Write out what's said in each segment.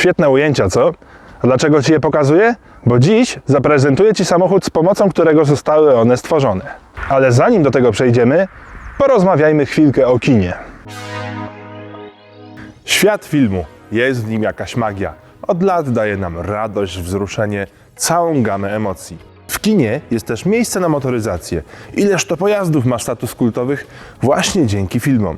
Świetne ujęcia, co? A dlaczego Ci je pokazuję? Bo dziś zaprezentuję Ci samochód, z pomocą którego zostały one stworzone. Ale zanim do tego przejdziemy, porozmawiajmy chwilkę o kinie. Świat filmu. Jest w nim jakaś magia. Od lat daje nam radość, wzruszenie, całą gamę emocji. W kinie jest też miejsce na motoryzację. Ileż to pojazdów ma status kultowych właśnie dzięki filmom.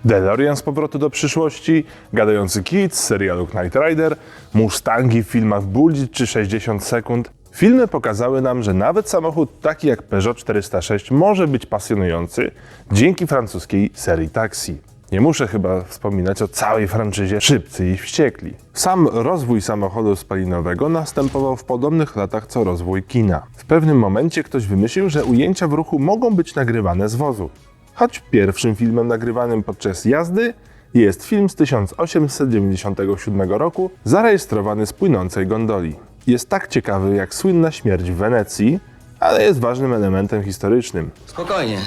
DeLorean z Powrotu do przyszłości, gadający kit z serialu Knight Rider, Mustangi w filmach Bullitt czy 60 sekund. Filmy pokazały nam, że nawet samochód taki jak Peugeot 406 może być pasjonujący dzięki francuskiej serii Taxi. Nie muszę chyba wspominać o całej franczyzie Szybcy i Wściekli. Sam rozwój samochodu spalinowego następował w podobnych latach co rozwój kina. W pewnym momencie ktoś wymyślił, że ujęcia w ruchu mogą być nagrywane z wozu. Choć pierwszym filmem nagrywanym podczas jazdy jest film z 1897 roku, zarejestrowany z płynącej gondoli. Jest tak ciekawy jak słynna śmierć w Wenecji, ale jest ważnym elementem historycznym. Spokojnie,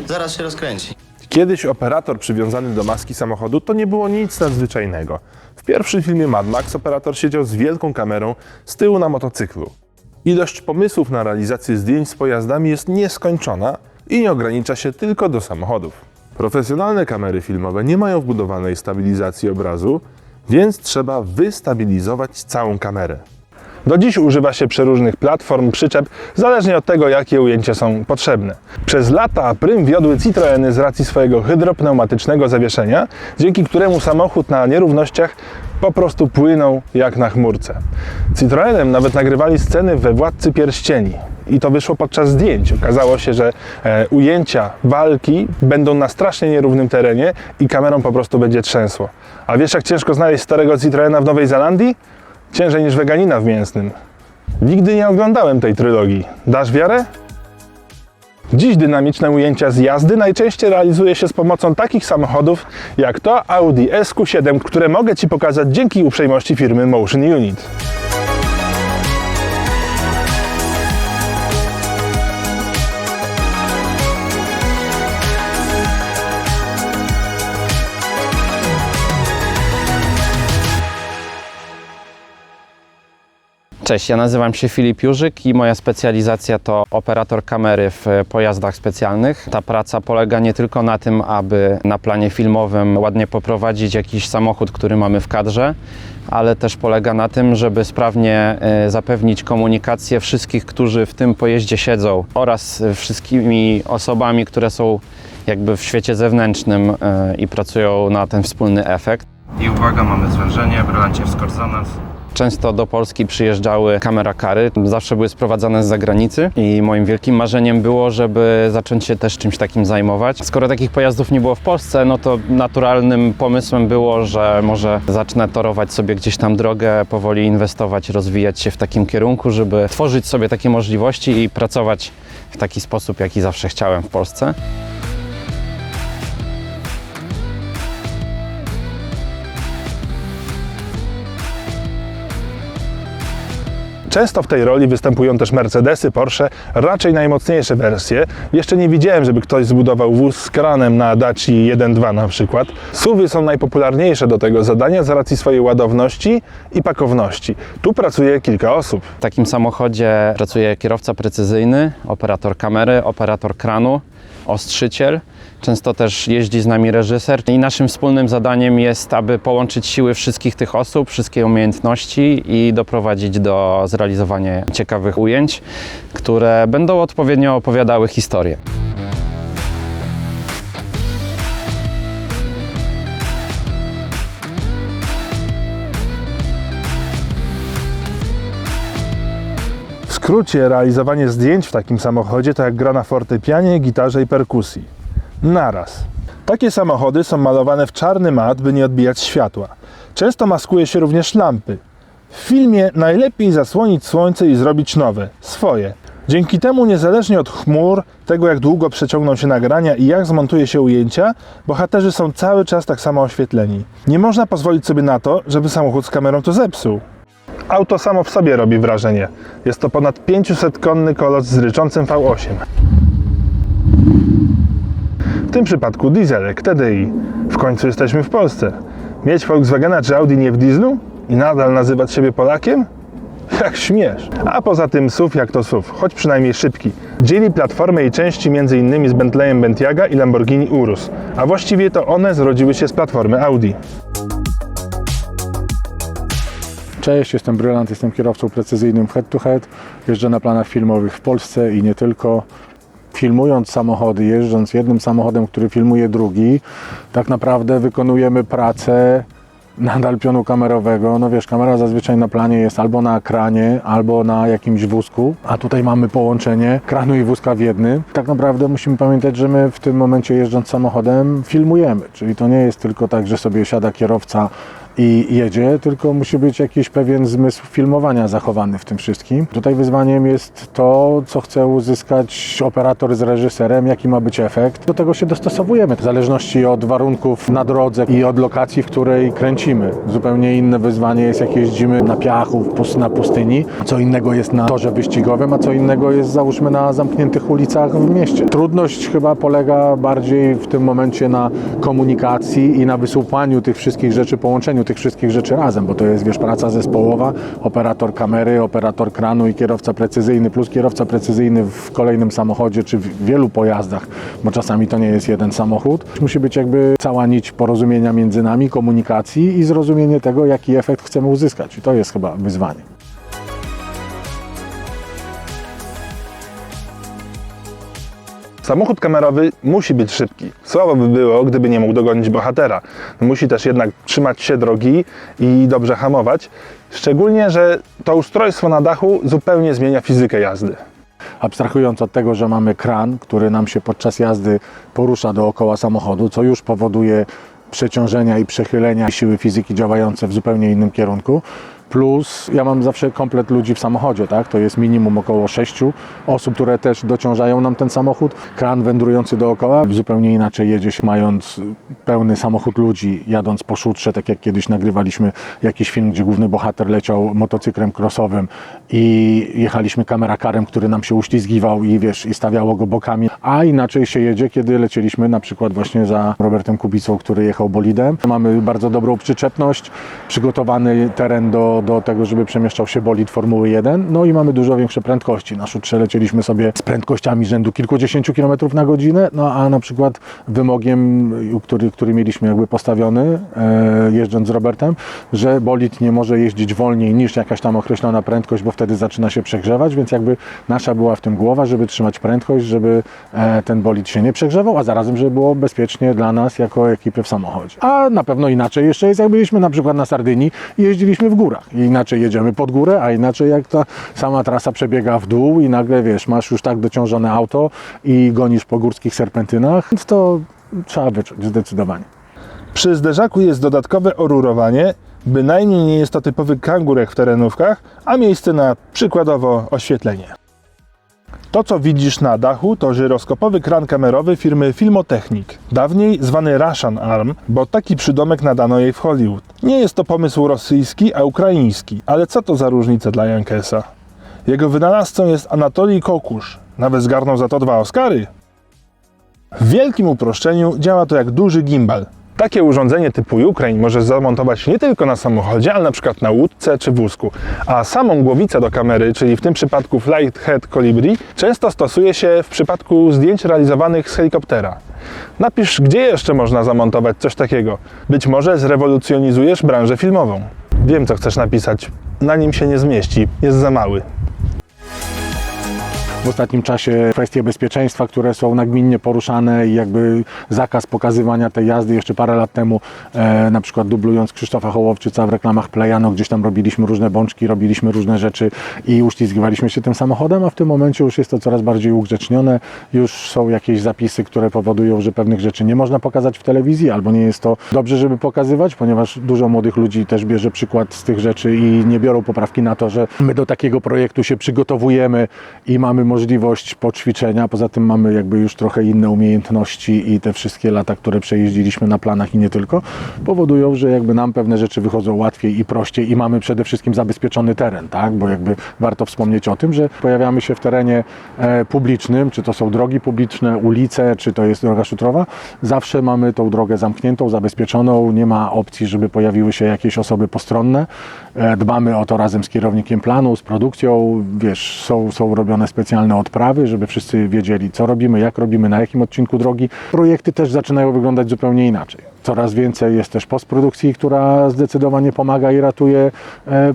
zaraz się rozkręci. Kiedyś operator przywiązany do maski samochodu to nie było nic nadzwyczajnego. W pierwszym filmie Mad Max operator siedział z wielką kamerą z tyłu na motocyklu. Ilość pomysłów na realizację zdjęć z pojazdami jest nieskończona i nie ogranicza się tylko do samochodów. Profesjonalne kamery filmowe nie mają wbudowanej stabilizacji obrazu, więc trzeba wystabilizować całą kamerę. Do dziś używa się przeróżnych platform, przyczep, zależnie od tego, jakie ujęcia są potrzebne. Przez lata prym wiodły Citroeny z racji swojego hydropneumatycznego zawieszenia, dzięki któremu samochód na nierównościach po prostu płynął jak na chmurce. Citroenem nawet nagrywali sceny we Władcy Pierścieni. I to wyszło podczas zdjęć. Okazało się, że ujęcia walki będą na strasznie nierównym terenie i kamerą po prostu będzie trzęsło. A wiesz, jak ciężko znaleźć starego Citroena w Nowej Zelandii? Ciężej niż weganina w mięsnym. Nigdy nie oglądałem tej trylogii. Dasz wiarę? Dziś dynamiczne ujęcia z jazdy najczęściej realizuje się z pomocą takich samochodów jak to Audi SQ7, które mogę Ci pokazać dzięki uprzejmości firmy Motion Unit. Cześć, ja nazywam się Filip Jurzyk i moja specjalizacja to operator kamery w pojazdach specjalnych. Ta praca polega nie tylko na tym, aby na planie filmowym ładnie poprowadzić jakiś samochód, który mamy w kadrze, ale też polega na tym, żeby sprawnie zapewnić komunikację wszystkich, którzy w tym pojeździe siedzą, oraz wszystkimi osobami, które są jakby w świecie zewnętrznym i pracują na ten wspólny efekt. I uwaga, mamy zwężenie, brylancie w Scorzanas. Często do Polski przyjeżdżały kamerakary, zawsze były sprowadzane z zagranicy i moim wielkim marzeniem było, żeby zacząć się też czymś takim zajmować. Skoro takich pojazdów nie było w Polsce, no to naturalnym pomysłem było, że może zacznę torować sobie gdzieś tam drogę, powoli inwestować, rozwijać się w takim kierunku, żeby tworzyć sobie takie możliwości i pracować w taki sposób, jaki zawsze chciałem w Polsce. Często w tej roli występują też Mercedesy, Porsche, raczej najmocniejsze wersje. Jeszcze nie widziałem, żeby ktoś zbudował wóz z kranem na Daci 1.2 na przykład. SUV-y są najpopularniejsze do tego zadania z racji swojej ładowności i pakowności. Tu pracuje kilka osób. W takim samochodzie pracuje kierowca precyzyjny, operator kamery, operator kranu, ostrzyciel. Często też jeździ z nami reżyser i naszym wspólnym zadaniem jest, aby połączyć siły wszystkich tych osób, wszystkie umiejętności i doprowadzić do zrealizowania ciekawych ujęć, które będą odpowiednio opowiadały historię. W skrócie, realizowanie zdjęć w takim samochodzie to jak gra na fortepianie, gitarze i perkusji. Naraz. Takie samochody są malowane w czarny mat, by nie odbijać światła. Często maskuje się również lampy. W filmie najlepiej zasłonić słońce i zrobić nowe, swoje. Dzięki temu, niezależnie od chmur, tego jak długo przeciągną się nagrania i jak zmontuje się ujęcia, bohaterzy są cały czas tak samo oświetleni. Nie można pozwolić sobie na to, żeby samochód z kamerą to zepsuł. Auto samo w sobie robi wrażenie. Jest to ponad 500-konny koloss z ryczącym V8. W tym przypadku dieselek, TDI. W końcu jesteśmy w Polsce. Mieć Volkswagena czy Audi nie w dieslu? i nadal nazywać siebie Polakiem? Jak śmiesz. A poza tym SUV jak to SUV, choć przynajmniej szybki. Dzieli platformę i części m.in. z Bentleyem Bentiaga i Lamborghini Urus, a właściwie to one zrodziły się z platformy Audi. Cześć, jestem Brylant, jestem kierowcą precyzyjnym head-to-head. Jeżdżę na planach filmowych w Polsce i nie tylko. Filmując samochody, jeżdżąc jednym samochodem, który filmuje drugi, tak naprawdę wykonujemy pracę nadal pionu kamerowego. No wiesz, kamera zazwyczaj na planie jest albo na ekranie, albo na jakimś wózku, a tutaj mamy połączenie kranu i wózka w jednym. Tak naprawdę musimy pamiętać, że my w tym momencie jeżdżąc samochodem filmujemy, czyli to nie jest tylko tak, że sobie siada kierowca i jedzie, tylko musi być jakiś pewien zmysł filmowania zachowany w tym wszystkim. Tutaj wyzwaniem jest to, co chce uzyskać operator z reżyserem, jaki ma być efekt. Do tego się dostosowujemy, w zależności od warunków na drodze i od lokacji, w której kręcimy. Zupełnie inne wyzwanie jest, jak jeździmy na piachu, na pustyni, co innego jest na torze wyścigowym, a co innego jest, załóżmy, na zamkniętych ulicach w mieście. Trudność chyba polega bardziej w tym momencie na komunikacji i na wysłuchaniu tych wszystkich rzeczy, połączeniu tych wszystkich rzeczy razem, bo to jest, wiesz, praca zespołowa, operator kamery, operator kranu i kierowca precyzyjny, plus kierowca precyzyjny w kolejnym samochodzie, czy w wielu pojazdach, bo czasami to nie jest jeden samochód. Musi być jakby cała nić porozumienia między nami, komunikacji i zrozumienie tego, jaki efekt chcemy uzyskać. I to jest chyba wyzwanie. Samochód kamerowy musi być szybki. Słabo by było, gdyby nie mógł dogonić bohatera. Musi też jednak trzymać się drogi i dobrze hamować. Szczególnie, że to ustrojstwo na dachu zupełnie zmienia fizykę jazdy. Abstrahując od tego, że mamy kran, który nam się podczas jazdy porusza dookoła samochodu, co już powoduje przeciążenia i przechylenia siły fizyki działające w zupełnie innym kierunku. Plus ja mam zawsze komplet ludzi w samochodzie, tak? To jest minimum około 6 osób, które też dociążają nam ten samochód. Kran wędrujący dookoła, zupełnie inaczej jedzie się mając pełny samochód ludzi, jadąc po szutrze, tak jak kiedyś nagrywaliśmy jakiś film, gdzie główny bohater leciał motocyklem crossowym i jechaliśmy kamerakarem, który nam się uślizgiwał i wiesz, i stawiało go bokami. A inaczej się jedzie, kiedy lecieliśmy na przykład właśnie za Robertem Kubicą, który jechał bolidem. Mamy bardzo dobrą przyczepność, przygotowany teren do tego, żeby przemieszczał się bolid Formuły 1, no i mamy dużo większe prędkości. Na szutrze lecieliśmy sobie z prędkościami rzędu kilkudziesięciu kilometrów na godzinę, no a na przykład wymogiem, który mieliśmy jakby postawiony, jeżdżąc z Robertem, że bolid nie może jeździć wolniej niż jakaś tam określona prędkość, bo wtedy zaczyna się przegrzewać, więc jakby nasza była w tym głowa, żeby trzymać prędkość, żeby ten bolid się nie przegrzewał, a zarazem, żeby było bezpiecznie dla nas jako ekipy w samochodzie. A na pewno inaczej jeszcze jest, jak byliśmy na przykład na Sardynii i jeździliśmy w górach. I inaczej jedziemy pod górę, a inaczej jak ta sama trasa przebiega w dół i nagle, wiesz, masz już tak dociążone auto i gonisz po górskich serpentynach, więc to trzeba wyczuć zdecydowanie. Przy zderzaku jest dodatkowe orurowanie, bynajmniej nie jest to typowy kangurek w terenówkach, a miejsce na przykładowo oświetlenie. To, co widzisz na dachu, to żyroskopowy kran kamerowy firmy Filmotechnik, dawniej zwany Russian Arm, bo taki przydomek nadano jej w Hollywood. Nie jest to pomysł rosyjski, a ukraiński, ale co to za różnica dla Jankesa? Jego wynalazcą jest Anatolij Kokusz, nawet zgarnął za to 2 Oscary. W wielkim uproszczeniu działa to jak duży gimbal. Takie urządzenie typu Ukraine możesz zamontować nie tylko na samochodzie, ale na przykład na łódce czy wózku. A samą głowicę do kamery, czyli w tym przypadku Flighthead Colibri, często stosuje się w przypadku zdjęć realizowanych z helikoptera. Napisz, gdzie jeszcze można zamontować coś takiego. Być może zrewolucjonizujesz branżę filmową. Wiem, co chcesz napisać. Na nim się nie zmieści, jest za mały. W ostatnim czasie kwestie bezpieczeństwa, które są nagminnie poruszane i jakby zakaz pokazywania tej jazdy jeszcze parę lat temu, na przykład dublując Krzysztofa Hołowczyca w reklamach Plejano, gdzieś tam robiliśmy różne bączki, robiliśmy różne rzeczy i uślizgiwaliśmy się tym samochodem, a w tym momencie już jest to coraz bardziej ugrzecznione. Już są jakieś zapisy, które powodują, że pewnych rzeczy nie można pokazać w telewizji, albo nie jest to dobrze, żeby pokazywać, ponieważ dużo młodych ludzi też bierze przykład z tych rzeczy i nie biorą poprawki na to, że my do takiego projektu się przygotowujemy i mamy możliwość poćwiczenia. Poza tym mamy jakby już trochę inne umiejętności i te wszystkie lata, które przejeździliśmy na planach i nie tylko, powodują, że jakby nam pewne rzeczy wychodzą łatwiej i prościej i mamy przede wszystkim zabezpieczony teren, tak? Bo jakby warto wspomnieć o tym, że pojawiamy się w terenie publicznym, czy to są drogi publiczne, ulice, czy to jest droga szutrowa, zawsze mamy tą drogę zamkniętą, zabezpieczoną, nie ma opcji, żeby pojawiły się jakieś osoby postronne. Dbamy o to razem z kierownikiem planu, z produkcją, wiesz, są robione specjalne odprawy, żeby wszyscy wiedzieli, co robimy, jak robimy, na jakim odcinku drogi. Projekty też zaczynają wyglądać zupełnie inaczej. Coraz więcej jest też postprodukcji, która zdecydowanie pomaga i ratuje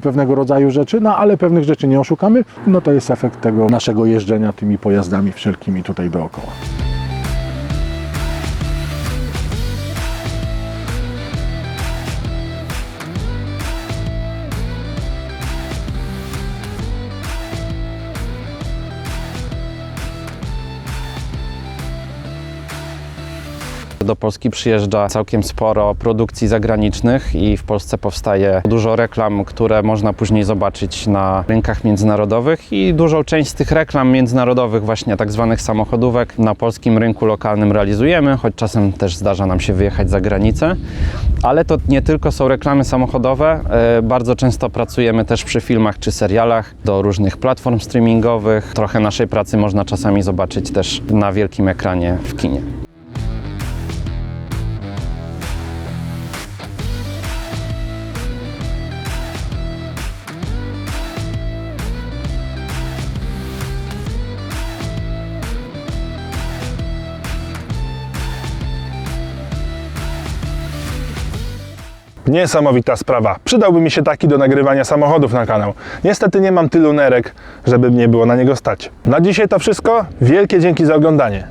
pewnego rodzaju rzeczy, no ale pewnych rzeczy nie oszukamy. No to jest efekt tego naszego jeżdżenia tymi pojazdami wszelkimi tutaj dookoła. Do Polski przyjeżdża całkiem sporo produkcji zagranicznych i w Polsce powstaje dużo reklam, które można później zobaczyć na rynkach międzynarodowych i dużą część z tych reklam międzynarodowych, właśnie tak zwanych samochodówek, na polskim rynku lokalnym realizujemy, choć czasem też zdarza nam się wyjechać za granicę. Ale to nie tylko są reklamy samochodowe, bardzo często pracujemy też przy filmach czy serialach do różnych platform streamingowych. Trochę naszej pracy można czasami zobaczyć też na wielkim ekranie w kinie. Niesamowita sprawa. Przydałby mi się taki do nagrywania samochodów na kanał. Niestety nie mam tylu nerek, żeby mnie było na niego stać. Na dzisiaj to wszystko. Wielkie dzięki za oglądanie.